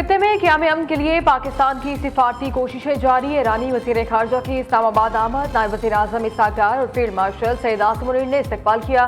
खित्ते में क़याम अमन के लिए पाकिस्तान की सिफारती कोशिशें जारी। ईरानी वज़ीर ख़ारजा की इस्लामाबाद आमद। नायब वज़ीर आज़म इसहाक डार और फील्ड मार्शल सैयद आसिम मुनीर ने इस्तकबाल किया।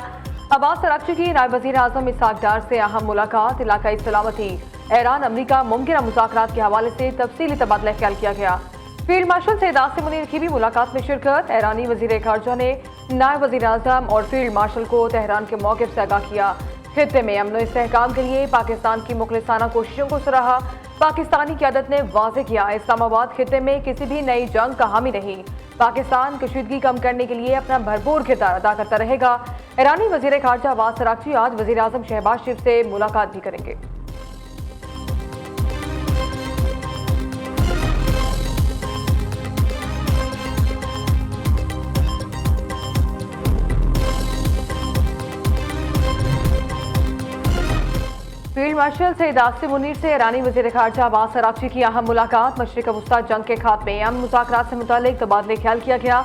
अब्बास अराग़ची की नायब वज़ीर आज़म इसहाक डार से अहम मुलाकात। इलाकाई सलामती, ईरान अमरीका मुमकिन मुज़ाकरात के हवाले से तफसीली तबादला ख्याल किया गया। फील्ड मार्शल सैयद आसिम मुनीर की भी मुलाकात में शिरकत। ईरानी वज़ीर ख़ारजा ने नायब वज़ीर आज़म और फील्ड मार्शल को तेहरान के मौक़िफ़ से आगाह किया। खित्ते में अमन इस्तेहकाम के लिए पाकिस्तान की मुखलिसाना कोशिशों को सराहा। पाकिस्तानी क़यादत ने वाज़ेह किया, इस्लामाबाद खित्ते में किसी भी नई जंग का हामी नहीं। पाकिस्तान कशीदगी कम करने के लिए अपना भरपूर किरदार अदा करता रहेगा। ईरानी वज़ीर ख़ारजा अब्बास अराग़ची आज वज़ीर आज़म शहबाज शरीफ से मुलाकात भी करेंगे। फील्ड मार्शल सैयद आसिम मुनीर से ईरानी वज़ीर ख़ारजा अब्बास अराग़ची की अहम मुलाकात। मशरिक़ वस्ता जंग के खात्मे अमन मुज़ाकरात से मुतालिक तबादले ख्याल किया गया।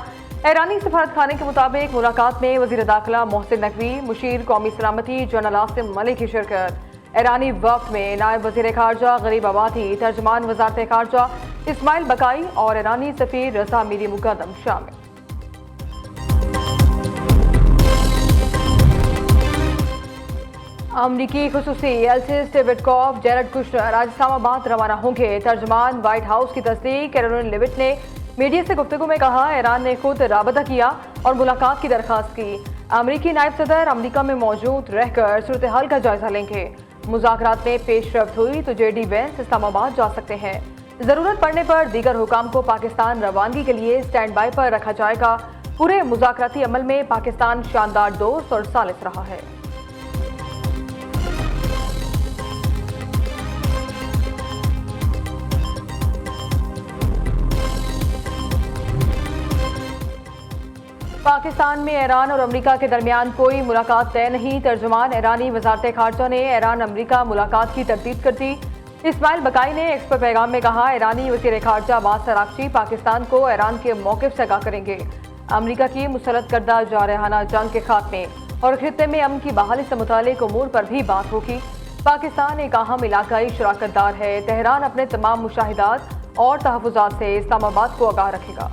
ईरानी सफारत खाने के मुताबिक मुलाकात में वज़ीर दाखिला मोहसिन नकवी, मुशीर कौमी सलामती जनरल आसिम मलिक की शिरकत। ईरानी वफ़द में नायब वज़ीर ख़ारजा गरीब आबादी, तर्जमान वज़ारत ख़ारजा इस्माइल बकाई और ईरानी सफ़ीर रज़ा मीरी मुक़द्दम शामिल। अमरीकी खुसूसी एल्सिस डेविडकॉफ जेरेड कुशनर आज इस्लामाबाद रवाना होंगे। तर्जमान व्हाइट हाउस की तस्दीक कैरोलिन लेविट ने मीडिया से गुफ्तगू में कहा, ईरान ने खुद राबता किया और मुलाकात की दरख्वास्त की। अमरीकी नायब सदर अमरीका में मौजूद रहकर सूरत हाल का जायजा लेंगे। मुज़ाकरात में पेशरफ्त हुई तो JD वेंस इस्लामाबाद जा सकते हैं। ज़रूरत पड़ने पर दीगर हुकाम को पाकिस्तान रवानगी के लिए स्टैंड बाई पर रखा जाएगा। पूरे मुज़ाकराती अमल में पाकिस्तान शानदार दोस्त और सालिस रहा है। पाकिस्तान में ईरान और अमेरिका के दरमियान कोई मुलाकात तय नहीं। तर्जुमान ईरानी वज़ारत ख़ारजा ने ईरान अमेरिका मुलाकात की तरदीद कर दी। इस्माइल बकाई ने एक्स पर पैगाम में कहा, ईरानी वज़ीर ख़ारजा अब्बास अराग़ची पाकिस्तान को ईरान के मौक़िफ़ से आगाह करेंगे। अमेरिका की मुसल्लत करदा जारहाना जंग के खात्मे और खित्ते में अमन की बहाली से मुतालिक उमूर पर भी बात होगी। पाकिस्तान एक अहम इलाकाई शराकतदार है। तेहरान अपने तमाम मुशाहिदात और तहफ़्फ़ुज़ात से इस्लामाबाद को आगाह रखेगा।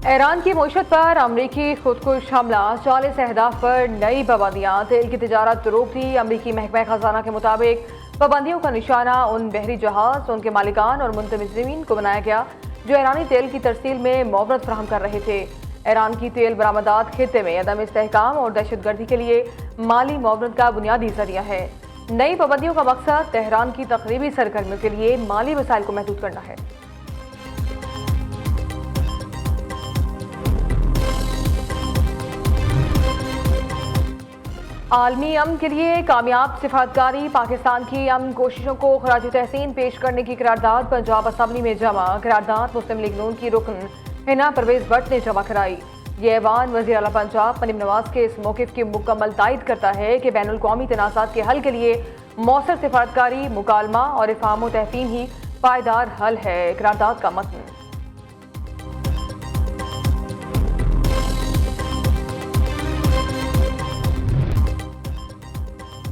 ईरान की मईशत पर अमरीकी खुदकुश हमला, 40 अहदाफ पर नई पाबंदियाँ। तेल की तिजारत रोक दी। अमरीकी महकमा खजाना के मुताबिक पाबंदियों का निशाना उन बहरी जहाज, उनके मालिकान और मुंतज़मीन को बनाया गया जो ईरानी तेल की तरसील में मुआवरत फराहम कर रहे थे। ईरान की तेल बरामदात खित्ते में अदम इस्तेहकाम और दहशतगर्दी के लिए माली मुआवरत का बुनियादी जरिया है। नई पाबंदियों का मकसद तेहरान की तकरीबी सरगर्मियों के लिए माली वसाइल को महदूद करना है। आलमी अमन के लिए कामयाब सिफारतकारी। पाकिस्तान की अमन कोशिशों को खराज तहसीन पेश करने की करारदाद पंजाब असम्बली में जमा। करारदाद मुस्लिम लीग नून की रुकन हिना परवेज भट्ट ने जमा कराई। ये ऐवान वज़ीर आला पंजाब मरीम नवाज के इस मौक़िफ़ की मुकम्मल तायद करता है कि बैनुल क़ौमी तनाज़ात के हल के लिए मौसर सिफारतकारी, मुकालमा और इफ़हाम व तहफ़ीम ही पायदार हल है। करारदाद का मतन।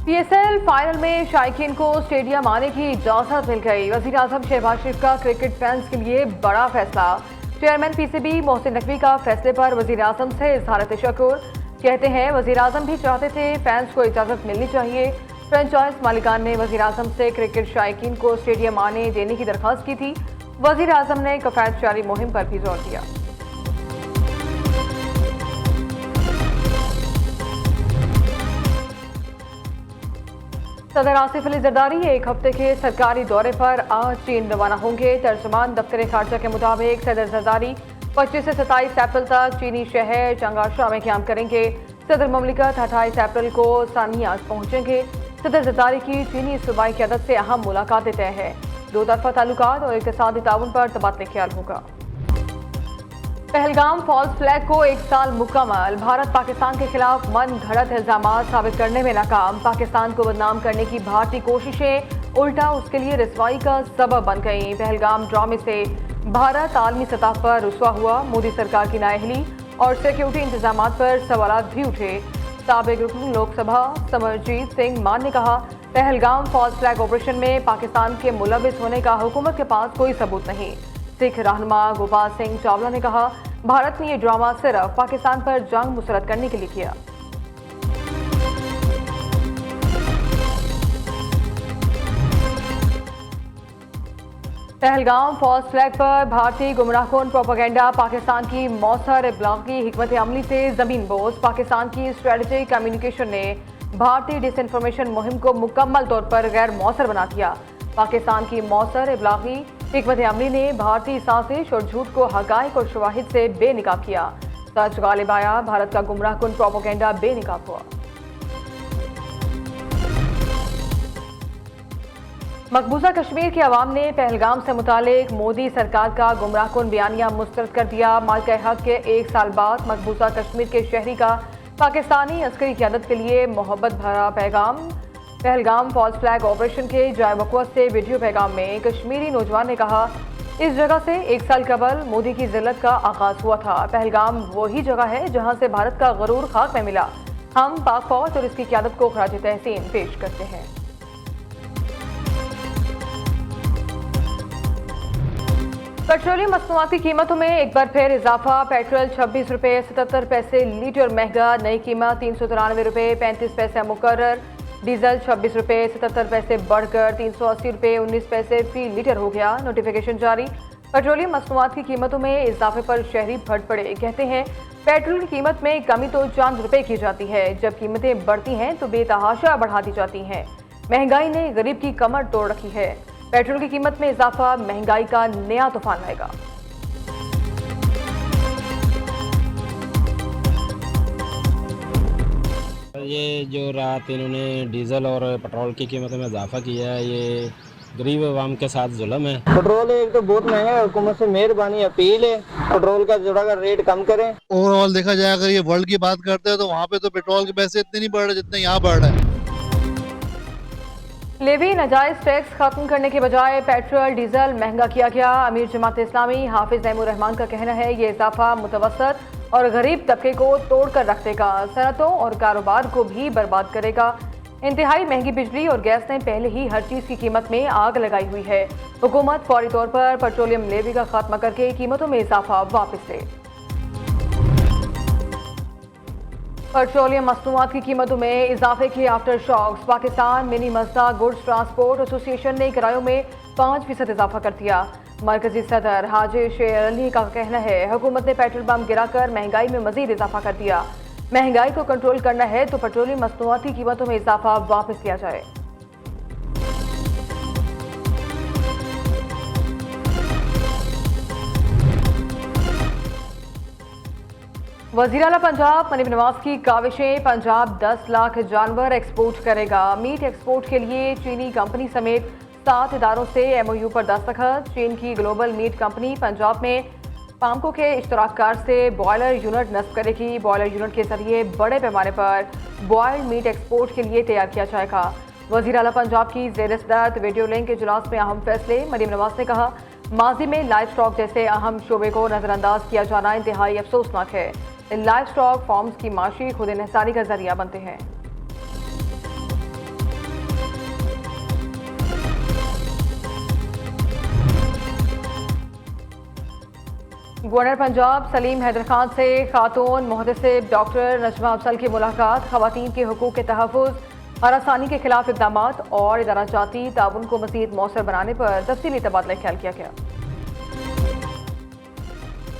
PSL फाइनल में शायकीन को स्टेडियम आने की इजाज़त मिल गई। वज़ीर आज़म शहबाज शरीफ का क्रिकेट फैंस के लिए बड़ा फैसला। चेयरमैन PCB मोहसिन नकवी का फैसले पर वज़ीर आज़म से इज़हार तशक्कुर। कहते हैं, वज़ीर आज़म भी चाहते थे फैंस को इजाज़त मिलनी चाहिए। फ्रेंचाइज मालिकान ने वज़ीर आज़म से क्रिकेट शायकीन को स्टेडियम आने देने की दरख्वास्त की थी। वज़ीर आज़म ने कफ़ायत जारी मुहिम पर भी जोर दिया। सदर आसिफ अली जरदारी एक हफ्ते के सरकारी दौरे पर आज चीन रवाना होंगे। तर्जुमान दफ्तर ख़ारजा के मुताबिक सदर जरदारी 25 से 27 अप्रैल तक चीनी शहर चंगाशा में क़याम करेंगे। सदर ममलिकत 28 अप्रैल को सानिया पहुँचेंगे। सदर जरदारी की चीनी सूबाई क़यादत से अहम मुलाकातें तय है। दो तरफ़ा ताल्लुकात और इक़्तिसादी ताउन पर तबादले ख्याल होगा। पहलगाम फॉल्स फ्लैग को 1 साल मुकम्मल। भारत पाकिस्तान के खिलाफ मन घड़त इल्जामात साबित करने में नाकाम। पाकिस्तान को बदनाम करने की भारतीय कोशिशें उल्टा उसके लिए रसवाई का सबब बन गईं। पहलगाम ड्रामे से भारत आलमी सतह पर रुसवा हुआ। मोदी सरकार की नाअहली और सिक्योरिटी इंतजाम पर सवाल भी उठे। साबिक रुकन लोकसभा समरजीत सिंह मान ने कहा, पहलगाम फॉल्स फ्लैग ऑपरेशन में पाकिस्तान के मुलविस होने का हुकूमत के पास कोई सबूत नहीं। सिख रहनुमा गोपाल सिंह चावला ने कहा, भारत ने ये ड्रामा सिर्फ पाकिस्तान पर जंग मुसरत करने के लिए किया। पहलगाम फॉल्स फ्लैग पर भारतीय गुमराहकुन प्रोपेगेंडा पाकिस्तान की मौसर इब्लागी हिकमत अमली से जमीन बोझ। पाकिस्तान की स्ट्रेटेजिक कम्युनिकेशन ने भारतीय डिसइंफॉर्मेशन मुहिम को मुकम्मल तौर पर गैर मौसर बना दिया। पाकिस्तान की मौसर इब्लागी हिकमत अमली ने भारतीय साजिश और झूठ को हकाइक और शवाहिद से बेनकाब किया। सच गालिब आया, भारत का गुमराहकुन प्रोपेगेंडा बेनकाब हुआ। मकबूजा कश्मीर के अवाम ने पहलगाम से मुतालिक मोदी सरकार का गुमराहकुन बयानिया मुस्तरद कर दिया। मालिक हक के 1 साल बाद मकबूजा कश्मीर के शहरी का पाकिस्तानी अस्करी क़यादत के लिए मोहब्बत भरा पैगाम। पहलगाम फॉल्स फ्लैग ऑपरेशन के जाय वक़्त से वीडियो पैगाम में कश्मीरी नौजवान ने कहा, इस जगह से 1 साल कबल मोदी की जिल्लत का आगाज हुआ था। पहलगाम वही जगह है जहां से भारत का गरूर खाक में मिला। हम पाक फौज और इसकी क़यादत को खराज तहसीन पेश करते हैं। पेट्रोलियम मसनूआत की कीमतों में एक बार फिर इजाफा। पेट्रोल 26 रुपये 77 पैसे लीटर महंगा, नई कीमत 393 रुपये 35 पैसे मुकर्रर। डीजल 26 रुपये 77 पैसे बढ़कर 380 रुपये 19 पैसे फी लीटर हो गया। नोटिफिकेशन जारी। पेट्रोलियम मसनूआत की कीमतों में इजाफे पर शहरी भट पड़े। कहते हैं, पेट्रोल की कीमत में कमी तो चांद रुपये की जाती है, जब कीमतें बढ़ती हैं तो बेतहाशा बढ़ा दी जाती हैं। महंगाई ने गरीब की कमर तोड़ रखी है। पेट्रोल की कीमत में इजाफा महंगाई का नया तूफान लाएगा। ये जो रात इन्होंने डीजल और पेट्रोल की कीमतों में इजाफा किया है, ये गरीब आवाम के साथ जुल्म है। पेट्रोल एक तो बहुत महंगा है, हुकूमत से मेहरबानी अपील है पेट्रोल का थोड़ा का रेट कम करें। ओवरऑल देखा जाए, अगर ये वर्ल्ड की बात करते हैं तो वहाँ पे तो पेट्रोल के पैसे इतने नहीं बढ़ रहे जितने यहाँ बढ़ रहे हैं। लेवी नाजायज टैक्स खत्म करने के बजाय पेट्रोल डीजल महंगा किया गया। अमीर जमात इस्लामी हाफिज नईमुर रहमान का कहना है, ये इजाफा मुतवसत और गरीब तबके को तोड़ कर रख देगा, सनतों और कारोबार को भी बर्बाद करेगा। इंतहाई महंगी बिजली और गैस ने पहले ही हर चीज की कीमत में आग लगाई हुई है। हुकूमत फौरी तौर पर पेट्रोलियम लेवी का खात्मा करके कीमतों में इजाफा वापस ले। पेट्रोलियम मसनूआत की कीमतों में इजाफे के after shocks. Pakistan mini मजदा goods transport association ने किरायों में 5% इजाफा कर दिया। मरकजी सदर हाजी शेर अली का कहना है, हुकूमत ने पेट्रोल पंप गिराकर महंगाई में मजीद इजाफा कर दिया। महंगाई को कंट्रोल करना है तो पेट्रोलियम मसनूआत की कीमतों में इजाफा वापस लिया जाए। वज़ीर आला पंजाब मरीम नवाज की काविशें। पंजाब 10 लाख जानवर एक्सपोर्ट करेगा। मीट एक्सपोर्ट के लिए चीनी कंपनी समेत 7 इदारों से MOU पर दस्तखत। चीन की ग्लोबल मीट कंपनी पंजाब में पामको के इश्तराककार से बॉयलर यूनिट नस्ब करेगी। बॉयलर यूनिट के जरिए बड़े पैमाने पर बॉयल्ड मीट एक्सपोर्ट के लिए तैयार किया जाएगा। वज़ीर आला पंजाब की ज़ेर सदरत वीडियो लिंक इजलास में अहम फैसले। मरीम नवाज ने कहा, माजी में लाइव स्टॉक जैसे अहम शोबे को नज़रअंदाज किया जाना इंतहाई अफसोसनाक है। लाइव स्टॉक फार्म्स की माशी खुद इन्हिसारी का जरिया बनते हैं। गवर्नर पंजाब सलीम हैदर खान से खातून मुहतसिब डॉक्टर नजमा अफजल की मुलाकात। खवातीन के हुकूक के तहफ़्फ़ुज़, हरासानी के खिलाफ इक़दाम और इदारा जाती ताउन को मज़ीद मौसर बनाने पर तफसीली तबादला ख्याल किया गया।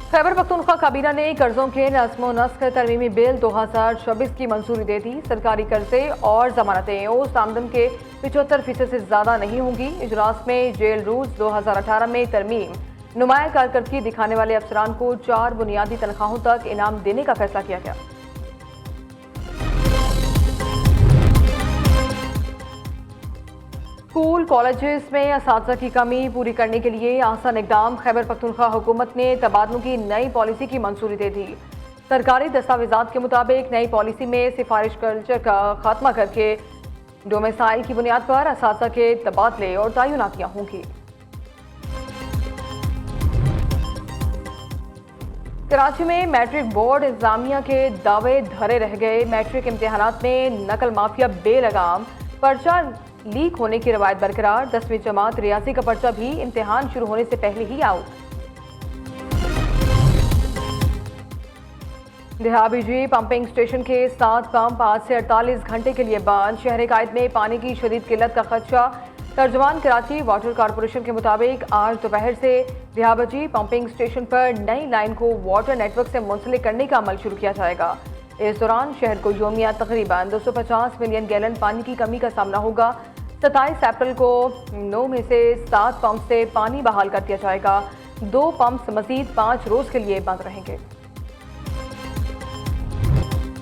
खैबर पख्तूनख्वा काबीना ने कर्जों के नज़्म व नस्ख तरमीमी बिल 2026 की मंजूरी दे दी। सरकारी कर्जे और जमानतें उस आमदन के 75% से ज़्यादा नहीं होंगी। इजलास में जेल रूल्स 2018 में तरमीम, नुमाया कारकर्दगी दिखाने वाले अफसरान को 4 बुनियादी तनख्वाहों तक इनाम देने का फैसला किया गया। स्कूल कॉलेजेस में असातिज़ा की कमी पूरी करने के लिए आसान इकदाम। खैबर पख्तूनख्वा हुकूमत ने तबादलों की नई पॉलिसी की मंजूरी दे दी। सरकारी दस्तावेजात के मुताबिक नई पॉलिसी में सिफारिश कल्चर का खात्मा करके डोमिसाइल की बुनियाद पर असातिज़ा के तबादले और तयनातियाँ होंगी। कराची में मैट्रिक बोर्ड इंतजामिया के दावे धरे रह गए। मैट्रिक इम्तिहानात में नकल माफिया बेलगाम, पर्चा लीक होने की रवायत बरकरार। 10वीं जमात रियासी का पर्चा भी इम्तिहान शुरू होने से पहले ही आउट। देहाबीजी पंपिंग स्टेशन के 7 पंप आज से 48 घंटे के लिए बंद। शहर कायद में पानी की शदीद किल्लत का खदशा। तर्जुमान कराची वाटर कॉरपोरेशन के मुताबिक आज दोपहर से देहाबीजी पंपिंग स्टेशन पर नई लाइन को वाटर नेटवर्क से मुंसलिक करने का अमल शुरू किया जाएगा। इस दौरान शहर को योमिया तकरीबन 250 मिलियन गैलन पानी की कमी का सामना होगा। 27 अप्रैल को 9 में से 7 पंप से पानी बहाल कर दिया जाएगा। 2 पंप मजीद 5 रोज के लिए बंद रहेंगे।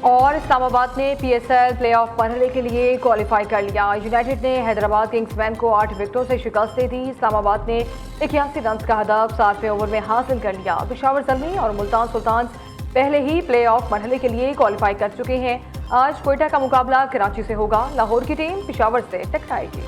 और इस्लामाबाद ने PSL प्लेऑफ मरहले के लिए क्वालिफाई कर लिया। यूनाइटेड ने हैदराबाद किंग्समैन को 8 विकेटों से शिकस्त दे दी। इस्लामाबाद ने 81 रन का हदफ 7वें ओवर में हासिल कर लिया। पेशावर ज़ल्मी और मुल्तान सुल्तान पहले ही प्लेऑफ मरहले के लिए क्वालिफाई कर चुके हैं। आज क्वेटा का मुकाबला कराची से होगा। लाहौर की टीम पेशावर से टकराएगी।